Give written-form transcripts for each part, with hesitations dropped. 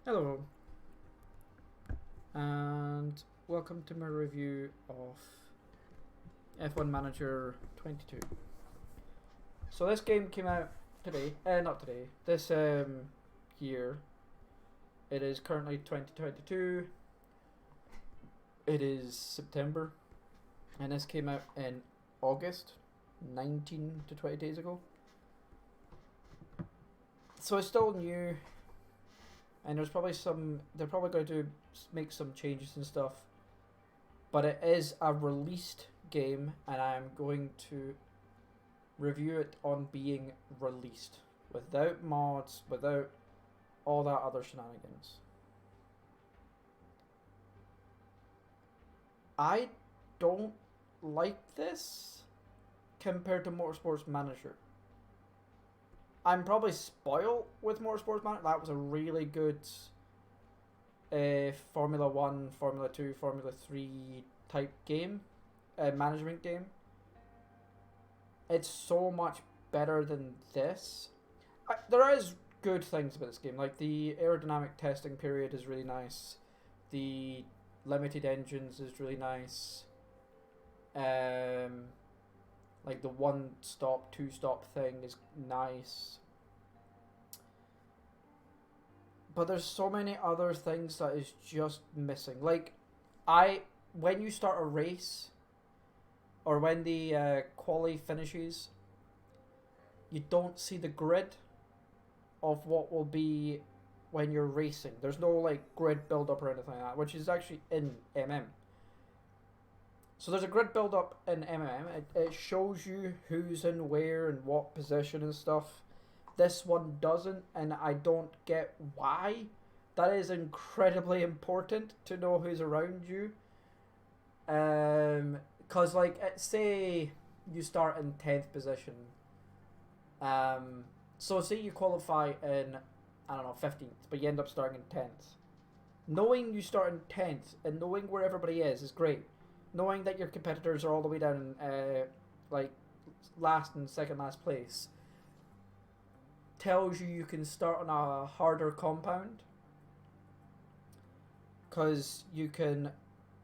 Hello, and welcome to my review of F1 Manager 22. So this game came out today, not today, this year. It is currently 2022. It is September, and this came out in August, 19 to 20 days ago. So it's still new, and they're probably going to make some changes and stuff, but it is a released game, and I'm going to review it on being released, without mods, without all that other shenanigans. I don't like this compared to Motorsports Manager. I'm probably spoiled with Motorsports Manager. That was a really good Formula 1, Formula 2, Formula 3 type game, management game. It's so much better than this. There is good things about this game, like the aerodynamic testing period is really nice. The limited engines is really nice. Like the one stop, two stop thing is nice. But there's so many other things that is just missing. Like, when you start a race, or when the quali finishes, you don't see the grid of what will be when you're racing. There's no like grid build up or anything like that, which is actually in MM. So there's a grid build up in MM. It shows you who's in where and what position and stuff. This one doesn't, and I don't get why. That is incredibly important to know who's around you. Cause like say you start in 10th position. So say you qualify in, I don't know, 15th, but you end up starting in 10th. Knowing you start in 10th and knowing where everybody is great. Knowing that your competitors are all the way down in like last and second last place tells you can start on a harder compound, because you can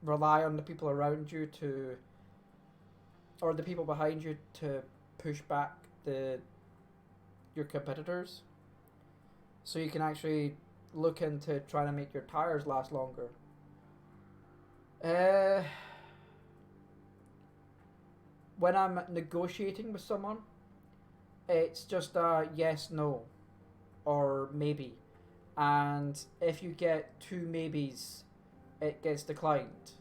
rely on the people around you to, or the people behind you, to push back your competitors, so you can actually look into trying to make your tires last longer. When I'm negotiating with someone, it's just a yes, no, or maybe. And if you get two maybes, it gets declined.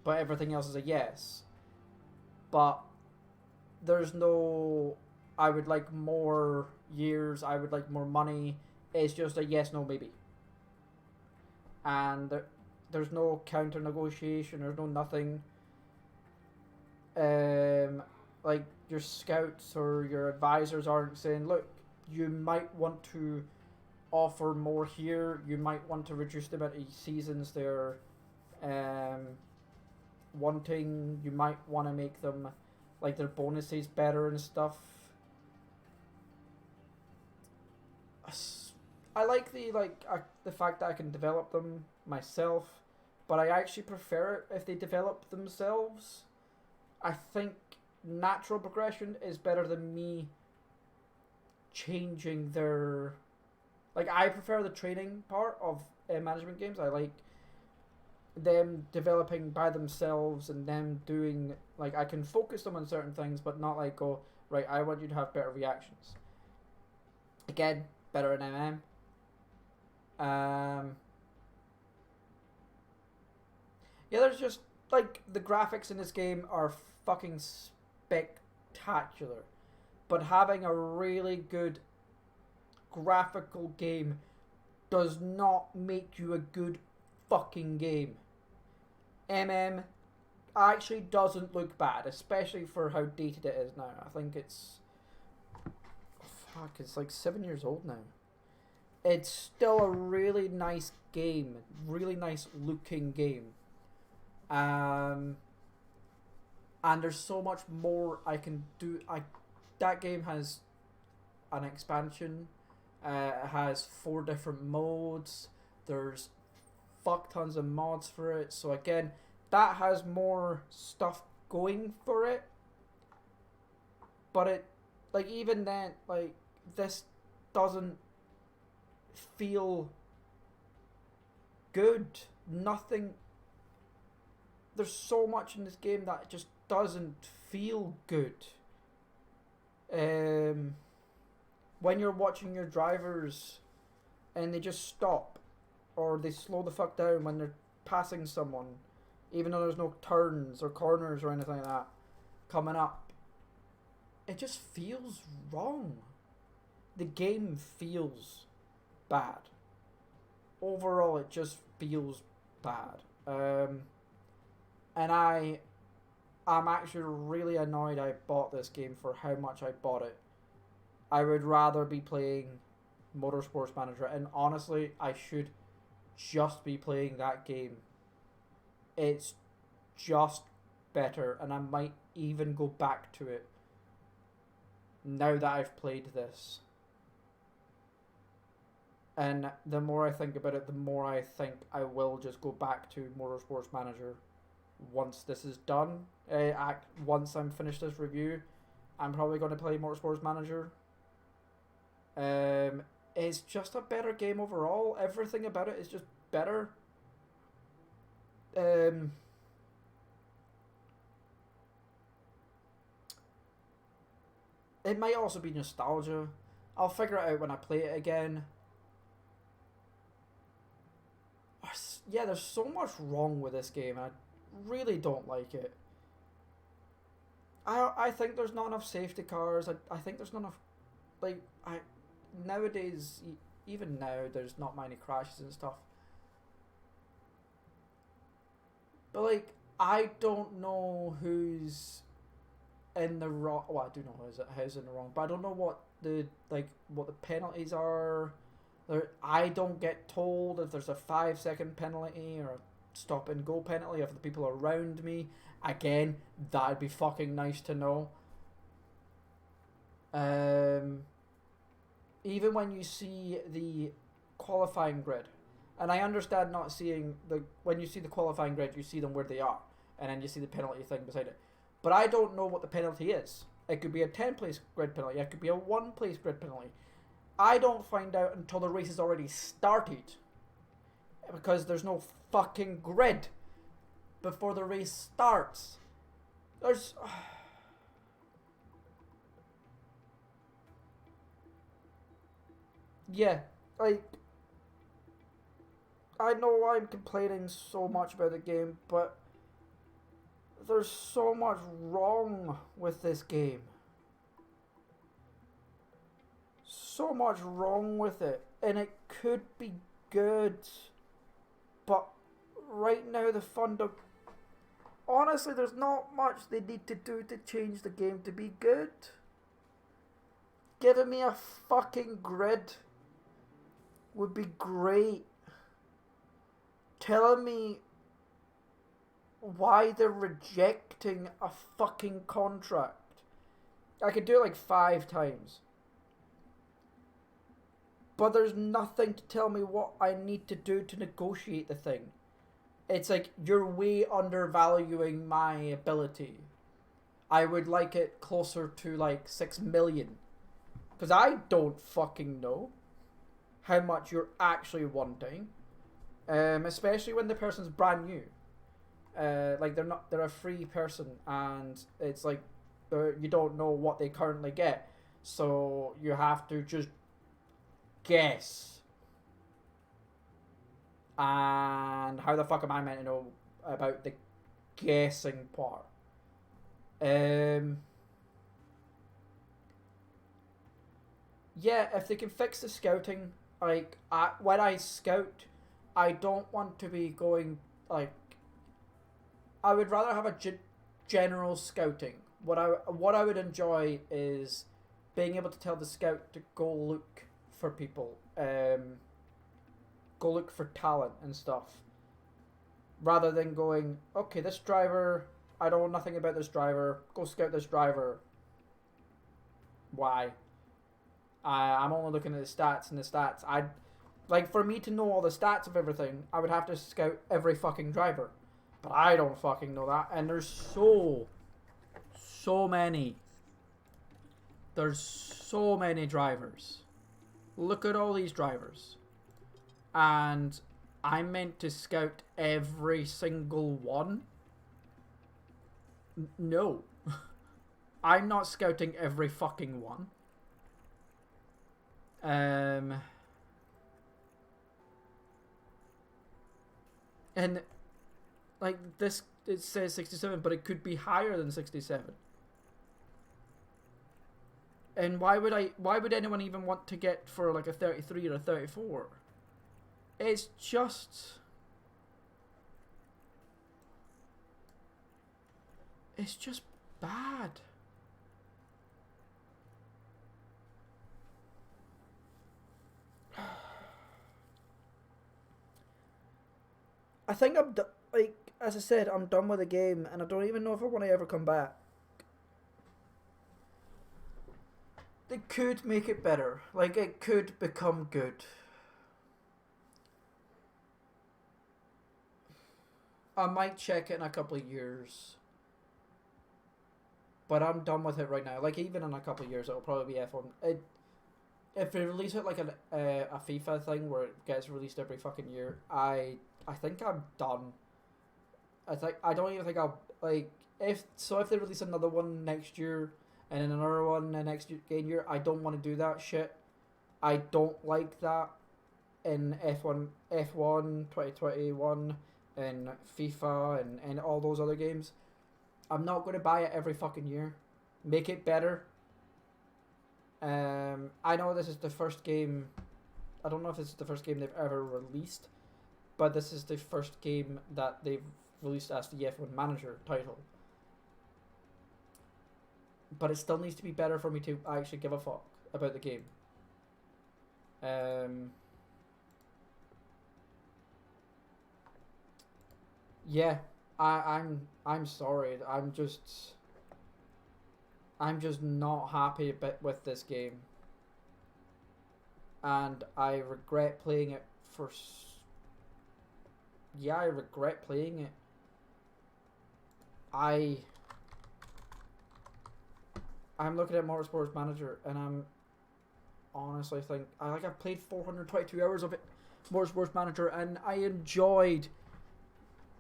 But everything else is a yes. But there's no, I would like more years, I would like more money. It's just a yes, no, maybe. And there's no counter negotiation, there's no nothing. Like your scouts or your advisors aren't saying, look, you might want to offer more here, you might want to reduce the amount of seasons they're wanting, you might want to make them like their bonuses better and stuff. I like the fact that I can develop them myself, but I actually prefer it if they develop themselves. I think natural progression is better than me changing their. Like, I prefer the training part of management games. I like them developing by themselves and them doing, like, I can focus them on certain things, but not like go, right, I want you to have better reactions. Again, better in MM. Yeah, there's just, like, the graphics in this game are fucking spectacular. But having a really good graphical game does not make you a good fucking game. MM actually doesn't look bad, especially for how dated it is now. I think it's it's like 7 years old now. It's still a really nice game, really nice looking game. And there's so much more I can do. That game has an expansion. It has 4 different modes. There's fuck tons of mods for it. So again, that has more stuff going for it. But it, like, even then, like, this doesn't feel good. Nothing. There's so much in this game that just doesn't feel good. When you're watching your drivers and they just stop or they slow the fuck down when they're passing someone, even though there's no turns or corners or anything like that coming up, it just feels wrong. The game feels bad. Overall, it just feels bad. And I'm actually really annoyed I bought this game for how much I bought it. I would rather be playing Motorsports Manager, and honestly, I should just be playing that game. It's just better, and I might even go back to it now that I've played this. And the more I think about it, the more I think I will just go back to Motorsports Manager once this is done. Once I'm finished this review, I'm probably going to play Motorsports Manager. It's just a better game overall. Everything about it is just better. It might also be nostalgia. I'll figure it out when I play it again. Yeah, there's so much wrong with this game. I really don't like it. I think there's not enough safety cars. I think there's not enough, like, nowadays, even now, there's not many crashes and stuff. But, like, I don't know who's in the wrong. Well, I do know who's in the wrong, but I don't know what the penalties are. I don't get told if there's a 5-second penalty or a stop and go penalty of the people around me. Again, that'd be fucking nice to know. Even when you see the qualifying grid, and I understand not seeing when you see the qualifying grid, you see them where they are, and then you see the penalty thing beside it. But I don't know what the penalty is. It could be a 10-place grid penalty. It could be a 1-place grid penalty. I don't find out until the race has already started, because there's no fucking grid before the race starts. There's yeah, like, I know I'm complaining so much about the game, but there's so much wrong with this game. So much wrong with it, and it could be good, but right now the fun don't. Honestly, there's not much they need to do to change the game to be good. Giving me a fucking grid would be great. Telling me why they're rejecting a fucking contract. I could do it like 5 times. But there's nothing to tell me what I need to do to negotiate the thing. It's like, you're way undervaluing my ability. I would like it closer to like 6 million. Because I don't fucking know how much you're actually wanting. Especially when the person's brand new. Like, they're a free person, and it's like, you don't know what they currently get. So you have to just guess. And how the fuck am I meant to know about the guessing part? Yeah, if they can fix the scouting, like, when I scout, I don't want to be going, like, I would rather have a general scouting. What I would enjoy is being able to tell the scout to go look for people, go look for talent and stuff, rather than going, okay, this driver, I don't know nothing about this driver, go scout this driver. Why? I'm only looking at the stats, and the stats, Like, for me to know all the stats of everything, I would have to scout every fucking driver. But I don't fucking know that. And there's so many. There's so many drivers. Look at all these drivers. And I'm meant to scout every single one? No. I'm not scouting every fucking one. And like this, it says 67, but it could be higher than 67. And why would anyone even want to get for like a 33 or a 34? It's just bad. I think like, as I said, I'm done with the game, and I don't even know if I want to ever come back. They could make it better. Like, it could become good. I might check it in a couple of years. But I'm done with it right now. Like, even in a couple of years, it'll probably be F1. If they release it like a FIFA thing where it gets released every fucking year, I think I'm done. I don't even think I'll, like, if they release another one next year and then another one the next year, I don't want to do that shit. I don't like that in F1 2021 and FIFA and all those other games. I'm not going to buy it every fucking year. Make it better. I know this is the first game. I don't know if this is the first game they've ever released, but this is the first game that they've released as the F1 Manager title. But it still needs to be better for me to actually give a fuck about the game. Yeah, I'm sorry. I'm just not happy a bit with this game, and I regret playing it for. Yeah, I regret playing it. I'm looking at Motorsports Manager, and I'm honestly I've played 422 hours of it, Motorsports Manager, and I enjoyed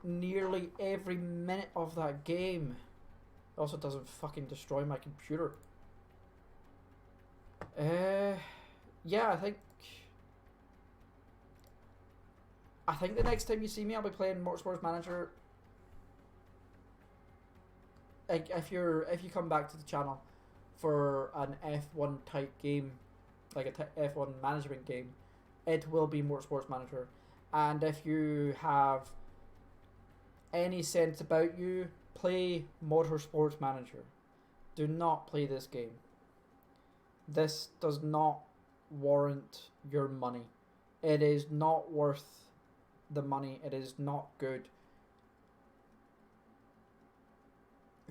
nearly every minute of that game. It also doesn't fucking destroy my computer. Yeah, I think the next time you see me, I'll be playing Motorsports Manager. Like, if you come back to the channel for an F1 type game, like a F1 management game, it will be Motorsports Manager. And if you have any sense about you, play Motorsports Manager. Do not play this game. This does not warrant your money. It is not worth the money. It is not good.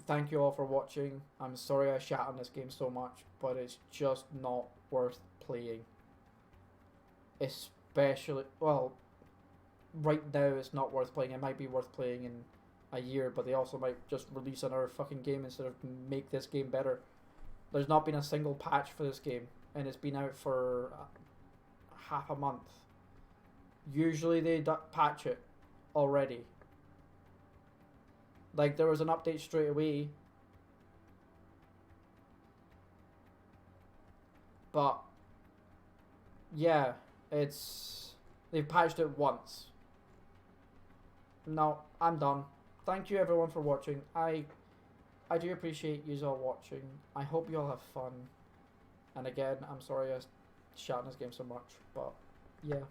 Thank you all for watching. I'm sorry I shat on this game so much, but it's just not worth playing. Especially, well, right now it's not worth playing. It might be worth playing in a year, but they also might just release another fucking game instead of make this game better. There's not been a single patch for this game, and it's been out for half a month. Usually they patch it already. Like, there was an update straight away, but yeah, they've patched it once. No, I'm done. Thank you everyone for watching. I do appreciate you all watching. I hope you all have fun. And again, I'm sorry I shat on this game so much, but yeah,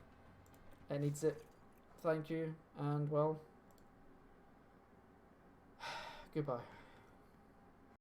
it needs it. Thank you, and well, goodbye.